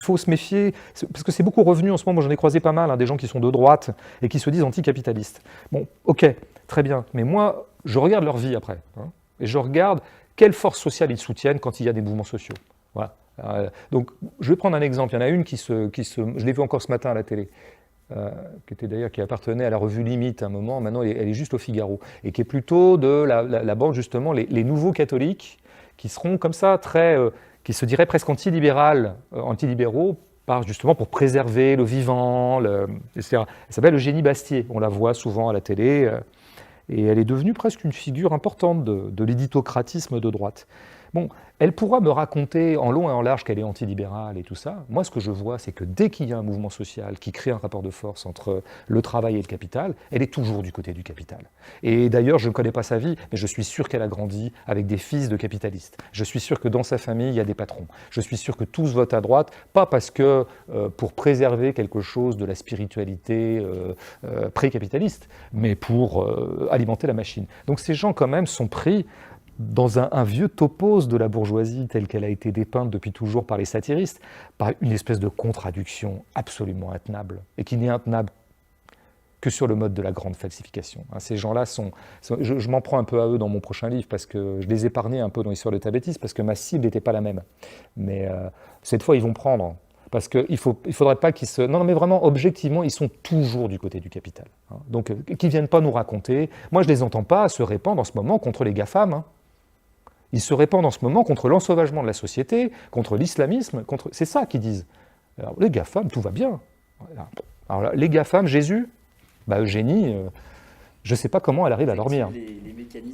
Il faut se méfier, parce que c'est beaucoup revenu en ce moment, moi j'en ai croisé pas mal, hein, des gens qui sont de droite et qui se disent anticapitalistes. Bon, ok, très bien, mais moi, je regarde leur vie après, hein, et je regarde quelles forces sociales ils soutiennent quand il y a des mouvements sociaux. Voilà. Donc, je vais prendre un exemple, il y en a une je l'ai vu encore ce matin à la télé, qui appartenait à la revue Limite à un moment, maintenant elle est juste au Figaro, et qui est plutôt de la bande justement, les nouveaux catholiques, qui seront comme ça qui se diraient presque antilibéraux, justement pour préserver le vivant, etc. Elle s'appelle Eugénie Bastier, on la voit souvent à la télé, et elle est devenue presque une figure importante de l'éditocratisme de droite. Bon, elle pourra me raconter en long et en large qu'elle est antilibérale et tout ça. Moi, ce que je vois, c'est que dès qu'il y a un mouvement social qui crée un rapport de force entre le travail et le capital, elle est toujours du côté du capital. Et d'ailleurs, je ne connais pas sa vie, mais je suis sûr qu'elle a grandi avec des fils de capitalistes. Je suis sûr que dans sa famille, il y a des patrons. Je suis sûr que tous votent à droite, pas parce que pour préserver quelque chose de la spiritualité pré-capitaliste, mais pour alimenter la machine. Donc ces gens, quand même, sont pris dans un vieux topos de la bourgeoisie telle qu'elle a été dépeinte depuis toujours par les satiristes, par une espèce de contradiction absolument intenable, et qui n'est intenable que sur le mode de la grande falsification. Ces gens-là je m'en prends un peu à eux dans mon prochain livre, parce que je les épargnais un peu dans l'histoire de Tabétis, parce que ma cible n'était pas la même. Mais cette fois, ils vont prendre, parce qu'il ne faudrait pas qu'ils se... Non, mais vraiment, objectivement, ils sont toujours du côté du capital. Donc, qu'ils ne viennent pas nous raconter... Moi, je ne les entends pas se répandre en ce moment contre les GAFAM, Ils se répandent en ce moment contre l'ensauvagement de la société, contre l'islamisme, c'est ça qu'ils disent. Alors, les GAFAM, tout va bien. Alors là, les GAFAM, Jésus, Eugénie, je ne sais pas comment elle arrive à dormir. Les mécanismes